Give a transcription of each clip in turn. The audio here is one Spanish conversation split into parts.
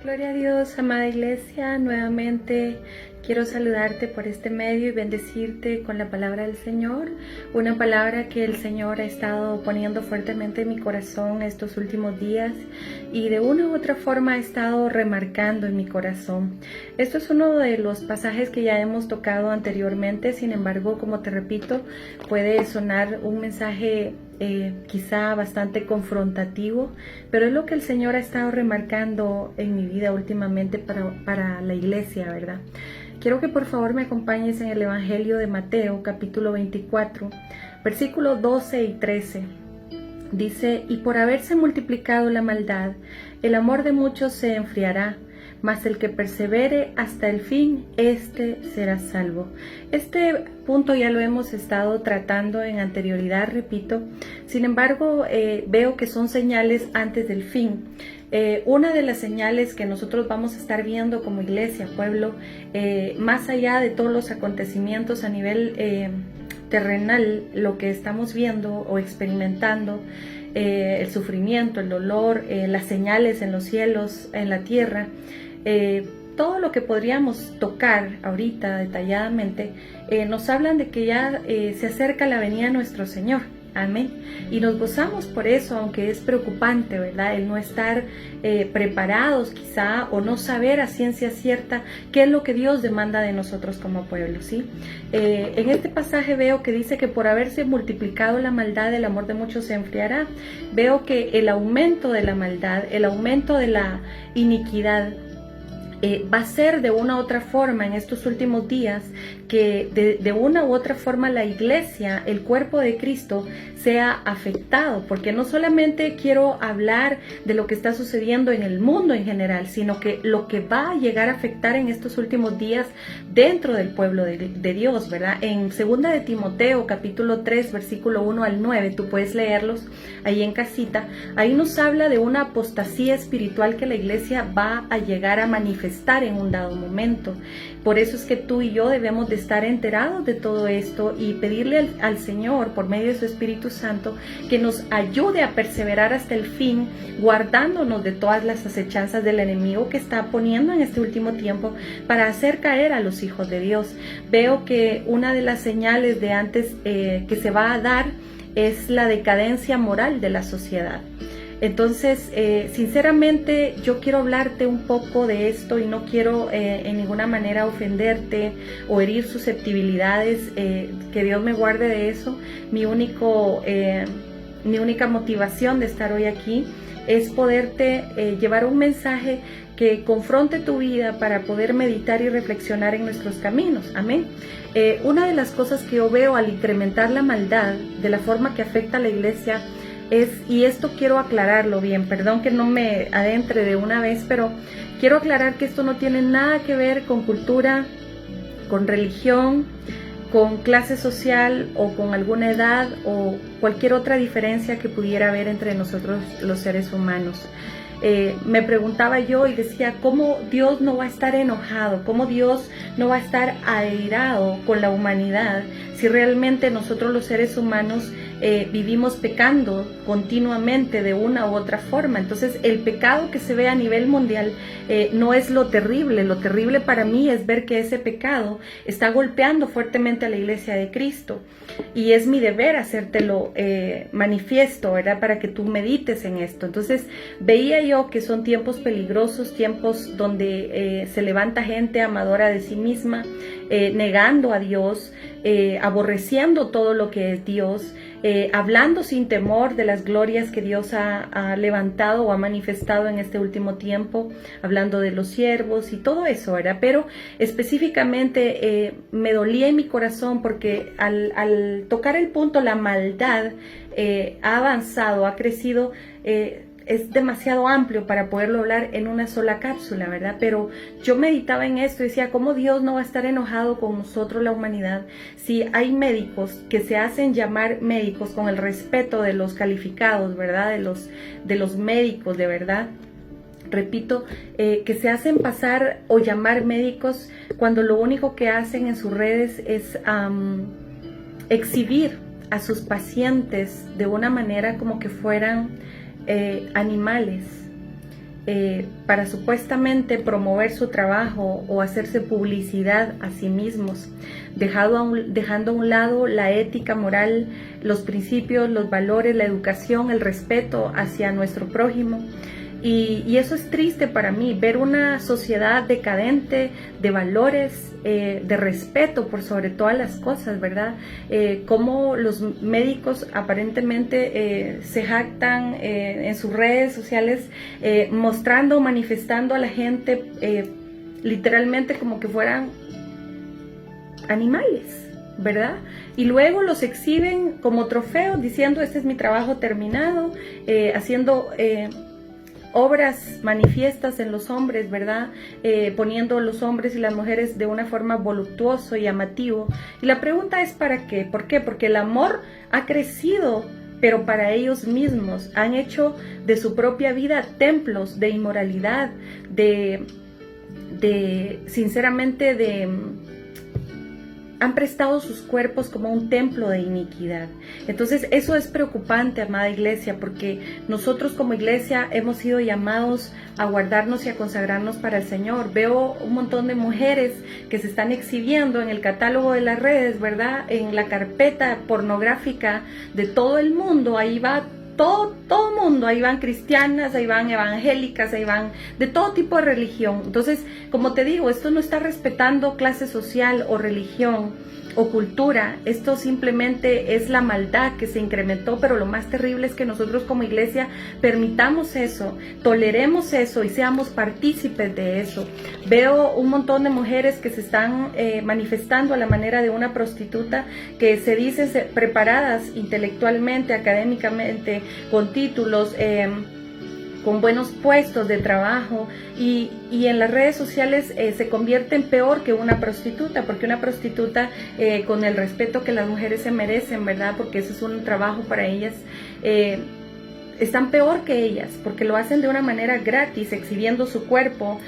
Gloria a Dios, amada iglesia, nuevamente quiero saludarte por este medio y bendecirte con la palabra del Señor, una palabra que el Señor ha estado poniendo fuertemente en mi corazón estos últimos días y de una u otra forma ha estado remarcando en mi corazón. Esto es uno de los pasajes que ya hemos tocado anteriormente, sin embargo, como te repito, puede sonar un mensaje quizá bastante confrontativo, pero es lo que el Señor ha estado remarcando en mi vida últimamente para la iglesia, ¿verdad? Quiero que por favor me acompañes en el Evangelio de Mateo, capítulo 24, versículos 12 y 13. Dice: y por haberse multiplicado la maldad, el amor de muchos se enfriará, mas el que persevere hasta el fin, éste será salvo. Este punto ya lo hemos estado tratando en anterioridad, repito. Sin embargo, veo que son señales antes del fin. Una de las señales que nosotros vamos a estar viendo como iglesia, pueblo, más allá de todos los acontecimientos a nivel terrenal, lo que estamos viendo o experimentando, el sufrimiento, el dolor, las señales en los cielos, en la tierra, todo lo que podríamos tocar ahorita detalladamente, nos hablan de que ya se acerca la venida de nuestro Señor. Amén. Y nos gozamos por eso, aunque es preocupante, ¿verdad? El no estar preparados quizá o no saber a ciencia cierta qué es lo que Dios demanda de nosotros como pueblo, ¿sí? En este pasaje veo que dice que por haberse multiplicado la maldad, el amor de muchos se enfriará. Veo que el aumento de la maldad, el aumento de la iniquidad, va a ser de una u otra forma en estos últimos días que de una u otra forma la iglesia, el cuerpo de Cristo, sea afectado, porque no solamente quiero hablar de lo que está sucediendo en el mundo en general, sino que lo que va a llegar a afectar en estos últimos días dentro del pueblo de Dios, ¿verdad? En 2 de Timoteo, capítulo 3, versículo 1 al 9, tú puedes leerlos ahí en casita, ahí nos habla de una apostasía espiritual que la iglesia va a llegar a manifestar en un dado momento. Por eso es que tú y yo debemos de estar enterados de todo esto y pedirle al Señor, por medio de su Espíritu Santo, que nos ayude a perseverar hasta el fin, guardándonos de todas las acechanzas del enemigo que está poniendo en este último tiempo para hacer caer a los hijos de Dios. Veo que una de las señales de antes que se va a dar es la decadencia moral de la sociedad. Entonces, sinceramente, yo quiero hablarte un poco de esto y no quiero en ninguna manera ofenderte o herir susceptibilidades, que Dios me guarde de eso. Mi única motivación de estar hoy aquí es poderte llevar un mensaje que confronte tu vida para poder meditar y reflexionar en nuestros caminos. Amén. Una de las cosas que yo veo al incrementar la maldad de la forma que afecta a la iglesia y esto quiero aclararlo bien, perdón que no me adentre de una vez, pero quiero aclarar que esto no tiene nada que ver con cultura, con religión, con clase social o con alguna edad o cualquier otra diferencia que pudiera haber entre nosotros los seres humanos. Me preguntaba yo y decía, ¿cómo Dios no va a estar enojado? ¿Cómo Dios no va a estar airado con la humanidad si realmente nosotros los seres humanos vivimos pecando continuamente de una u otra forma? Entonces el pecado que se ve a nivel mundial no es lo terrible para mí es ver que ese pecado está golpeando fuertemente a la iglesia de Cristo y es mi deber hacértelo manifiesto, ¿verdad? Para que tú medites en esto. Entonces veía yo que son tiempos peligrosos, tiempos donde se levanta gente amadora de sí misma, negando a Dios, aborreciendo todo lo que es Dios, hablando sin temor de las glorias que Dios ha levantado o ha manifestado en este último tiempo, hablando de los siervos y todo eso, ¿verdad? Pero específicamente me dolía en mi corazón porque al tocar el punto, la maldad ha avanzado, ha crecido, es demasiado amplio para poderlo hablar en una sola cápsula, ¿verdad? Pero yo meditaba en esto y decía, ¿cómo Dios no va a estar enojado con nosotros, la humanidad, si hay médicos que se hacen llamar médicos con el respeto de los calificados, ¿verdad? De los médicos, de verdad. Repito, que se hacen pasar o llamar médicos cuando lo único que hacen en sus redes es exhibir a sus pacientes de una manera como que fueran animales, para supuestamente promover su trabajo o hacerse publicidad a sí mismos, dejando a un lado la ética moral, los principios, los valores, la educación, el respeto hacia nuestro prójimo. Y eso es triste para mí, ver una sociedad decadente de valores, de respeto por sobre todas las cosas, ¿verdad? Cómo los médicos aparentemente se jactan en sus redes sociales, mostrando, manifestando a la gente literalmente como que fueran animales, ¿verdad? Y luego los exhiben como trofeos diciendo: este es mi trabajo terminado, haciendo obras manifiestas en los hombres, ¿verdad? Poniendo los hombres y las mujeres de una forma voluptuoso y llamativo. Y la pregunta es: ¿para qué? ¿Por qué? Porque el amor ha crecido, pero para ellos mismos. Han hecho de su propia vida templos de inmoralidad, sinceramente, han prestado sus cuerpos como un templo de iniquidad. Entonces eso es preocupante, amada iglesia, porque nosotros como iglesia hemos sido llamados a guardarnos y a consagrarnos para el Señor. Veo un montón de mujeres que se están exhibiendo en el catálogo de las redes, ¿verdad? En la carpeta pornográfica de todo el mundo. Ahí va todo mundo, ahí van cristianas, ahí van evangélicas, ahí van de todo tipo de religión. Entonces, como te digo, esto no está respetando clase social o religión o cultura, esto simplemente es la maldad que se incrementó, pero lo más terrible es que nosotros como iglesia permitamos eso, toleremos eso y seamos partícipes de eso. Veo un montón de mujeres que se están manifestando a la manera de una prostituta, que se dicen preparadas intelectualmente, académicamente, con títulos, con buenos puestos de trabajo, y en las redes sociales se convierten peor que una prostituta, porque una prostituta, con el respeto que las mujeres se merecen, ¿verdad? Porque eso es un trabajo para ellas, están peor que ellas, porque lo hacen de una manera gratis, exhibiendo su cuerpo,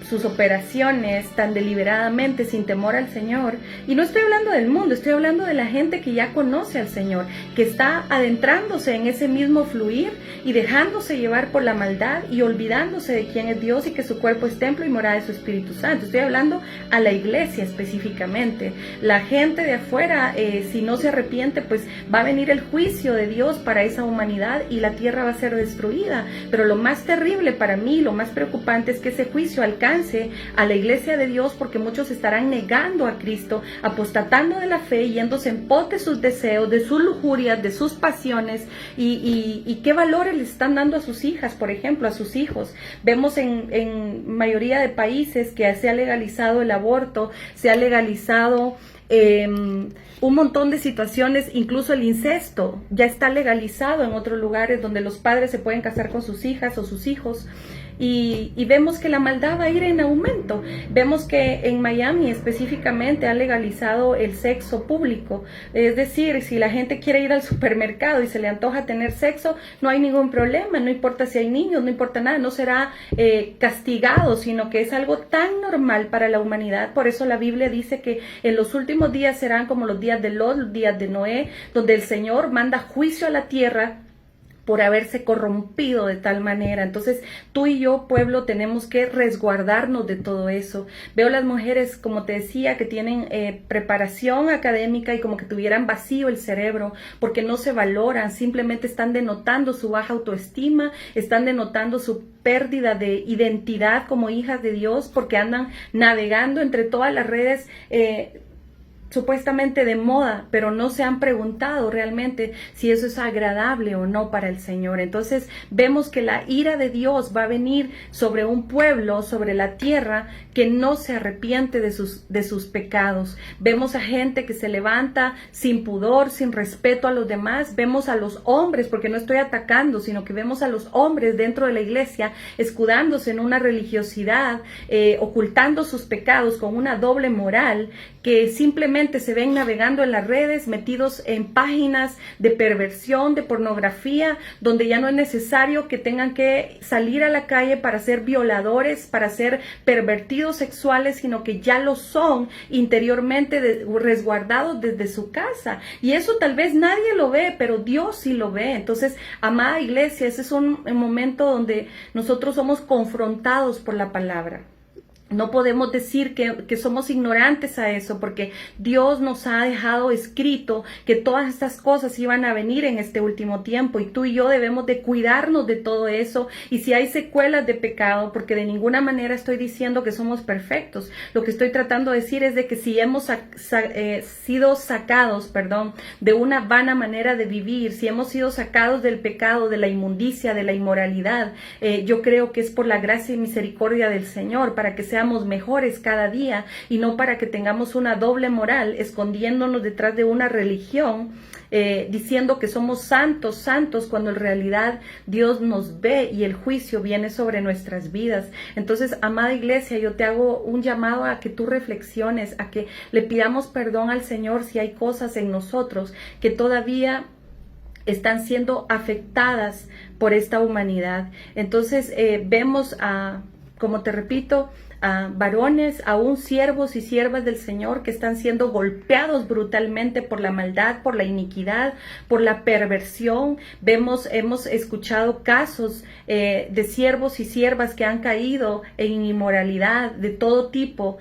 sus operaciones tan deliberadamente, sin temor al Señor. Y no estoy hablando del mundo, estoy hablando de la gente que ya conoce al Señor, que está adentrándose en ese mismo fluir y dejándose llevar por la maldad y olvidándose de quién es Dios y que su cuerpo es templo y morada de su Espíritu Santo. Estoy hablando a la iglesia específicamente. La gente de afuera, si no se arrepiente, pues va a venir el juicio de Dios para esa humanidad y la tierra va a ser destruida. Pero lo más terrible para mí, lo más preocupante, es que ese juicio alcance a la iglesia de Dios, porque muchos estarán negando a Cristo, apostatando de la fe, yéndose en pos de sus deseos, de sus lujurias, de sus pasiones, y qué valores les están dando a sus hijas, por ejemplo, a sus hijos. Vemos en mayoría de países que se ha legalizado el aborto, se ha legalizado un montón de situaciones, incluso el incesto ya está legalizado en otros lugares donde los padres se pueden casar con sus hijas o sus hijos. Y vemos que la maldad va a ir en aumento. Vemos que en Miami específicamente ha legalizado el sexo público. Es decir, si la gente quiere ir al supermercado y se le antoja tener sexo, no hay ningún problema, no importa si hay niños, no importa nada, no será castigado, sino que es algo tan normal para la humanidad. Por eso la Biblia dice que en los últimos días serán como los días de Lot, los días de Noé, donde el Señor manda juicio a la tierra por haberse corrompido de tal manera. Entonces tú y yo, pueblo, tenemos que resguardarnos de todo eso. Veo las mujeres, como te decía, que tienen preparación académica y como que tuvieran vacío el cerebro, porque no se valoran, simplemente están denotando su baja autoestima, están denotando su pérdida de identidad como hijas de Dios, porque andan navegando entre todas las redes supuestamente de moda, pero no se han preguntado realmente si eso es agradable o no para el Señor. Entonces vemos que la ira de Dios va a venir sobre un pueblo, sobre la tierra, que no se arrepiente de sus pecados. Vemos a gente que se levanta sin pudor, sin respeto a los demás. Vemos a los hombres, porque no estoy atacando, sino que vemos a los hombres dentro de la iglesia escudándose en una religiosidad, ocultando sus pecados con una doble moral, que simplemente simplemente se ven navegando en las redes, metidos en páginas de perversión, de pornografía, donde ya no es necesario que tengan que salir a la calle para ser violadores, para ser pervertidos sexuales, sino que ya lo son interiormente, resguardados desde su casa. Y eso tal vez nadie lo ve, pero Dios sí lo ve. Entonces, amada iglesia, ese es un momento donde nosotros somos confrontados por la palabra. No podemos decir que somos ignorantes a eso, porque Dios nos ha dejado escrito que todas estas cosas iban a venir en este último tiempo, y tú y yo debemos de cuidarnos de todo eso. Y si hay secuelas de pecado, porque de ninguna manera estoy diciendo que somos perfectos, lo que estoy tratando de decir es de que si hemos sido sacados, de una vana manera de vivir, si hemos sido sacados del pecado, de la inmundicia, de la inmoralidad, yo creo que es por la gracia y misericordia del Señor, para que seamos mejores cada día, y no para que tengamos una doble moral, escondiéndonos detrás de una religión, diciendo que somos santos, cuando en realidad Dios nos ve y el juicio viene sobre nuestras vidas. Entonces, amada iglesia, yo te hago un llamado a que tú reflexiones, a que le pidamos perdón al Señor si hay cosas en nosotros que todavía están siendo afectadas por esta humanidad. Entonces, vemos como te repito, a varones, aún siervos y siervas del Señor, que están siendo golpeados brutalmente por la maldad, por la iniquidad, por la perversión. Hemos escuchado casos de siervos y siervas que han caído en inmoralidad de todo tipo,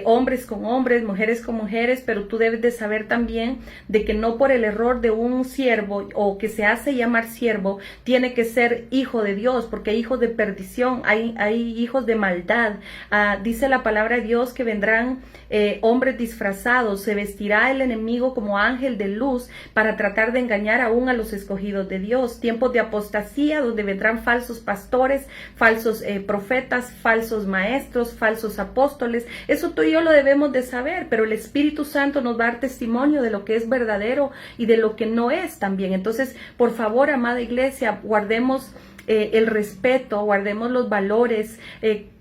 hombres con hombres, mujeres con mujeres, pero tú debes de saber también de que no por el error de un siervo o que se hace llamar siervo, tiene que ser hijo de Dios, porque hay hijos de perdición, hay hijos de maldad. Dice la palabra de Dios que vendrán hombres disfrazados, se vestirá el enemigo como ángel de luz para tratar de engañar aún a los escogidos de Dios. Tiempos de apostasía donde vendrán falsos pastores, falsos profetas, falsos maestros, falsos apóstoles. Eso tú y yo lo debemos de saber, pero el Espíritu Santo nos va a dar testimonio de lo que es verdadero y de lo que no es también. Entonces, por favor, amada iglesia, guardemos el respeto, guardemos los valores,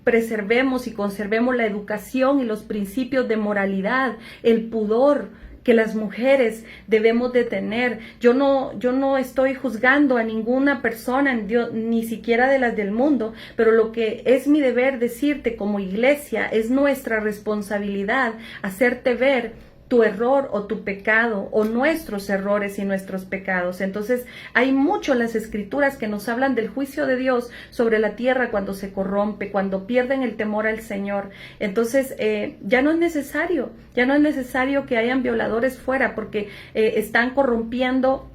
preservemos y conservemos la educación y los principios de moralidad, el pudor que las mujeres debemos de tener. Yo no estoy juzgando a ninguna persona, ni siquiera de las del mundo, pero lo que es mi deber decirte como iglesia, es nuestra responsabilidad hacerte ver tu error o tu pecado, o nuestros errores y nuestros pecados. Entonces, hay mucho en las escrituras que nos hablan del juicio de Dios sobre la tierra cuando se corrompe, cuando pierden el temor al Señor. Entonces, ya no es necesario que hayan violadores fuera, porque están corrompiendo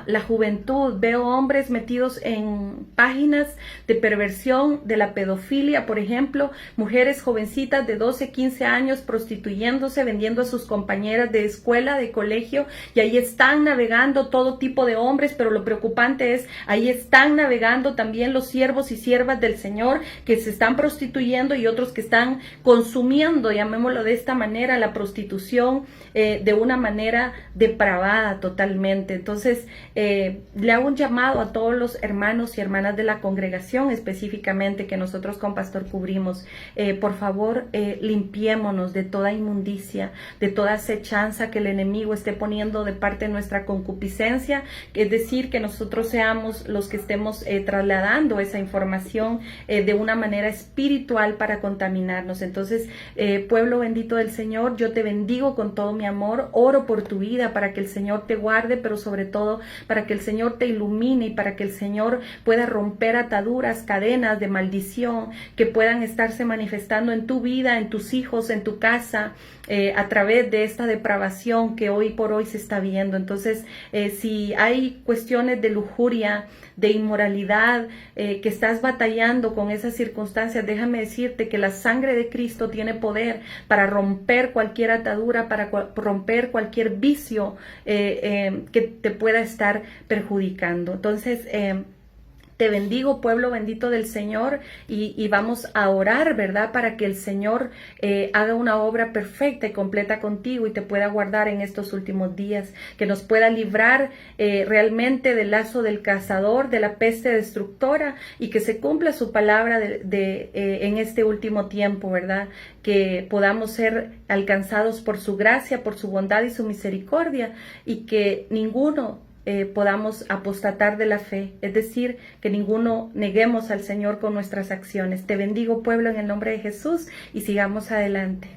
la juventud. Veo hombres metidos en páginas de perversión, de la pedofilia, por ejemplo, mujeres jovencitas de 12, 15 años prostituyéndose, vendiendo a sus compañeras de escuela, de colegio, y ahí están navegando todo tipo de hombres, pero lo preocupante es, ahí están navegando también los siervos y siervas del Señor, que se están prostituyendo, y otros que están consumiendo, llamémoslo de esta manera, la prostitución de una manera depravada totalmente. Entonces, le hago un llamado a todos los hermanos y hermanas de la congregación, específicamente que nosotros con Pastor cubrimos. Por favor, limpiémonos de toda inmundicia, de toda acechanza que el enemigo esté poniendo de parte de nuestra concupiscencia, es decir, que nosotros seamos los que estemos trasladando esa información de una manera espiritual para contaminarnos. Entonces, pueblo bendito del Señor, yo te bendigo con todo mi amor, oro por tu vida para que el Señor te guarde, pero sobre todo para que el Señor te ilumine y para que el Señor pueda romper ataduras, cadenas de maldición que puedan estarse manifestando en tu vida, en tus hijos, en tu casa, a través de esta depravación que hoy por hoy se está viendo. Entonces, si hay cuestiones de lujuria, de inmoralidad, que estás batallando con esas circunstancias, déjame decirte que la sangre de Cristo tiene poder para romper cualquier atadura, para romper cualquier vicio que te pueda estar perjudicando. Entonces, Te bendigo, pueblo bendito del Señor, y vamos a orar, ¿verdad? Para que el Señor haga una obra perfecta y completa contigo y te pueda guardar en estos últimos días, que nos pueda librar realmente del lazo del cazador, de la peste destructora, y que se cumpla su palabra en este último tiempo, ¿verdad? Que podamos ser alcanzados por su gracia, por su bondad y su misericordia, y que ninguno podamos apostatar de la fe, es decir, que ninguno neguemos al Señor con nuestras acciones. Te bendigo, pueblo, en el nombre de Jesús, y sigamos adelante.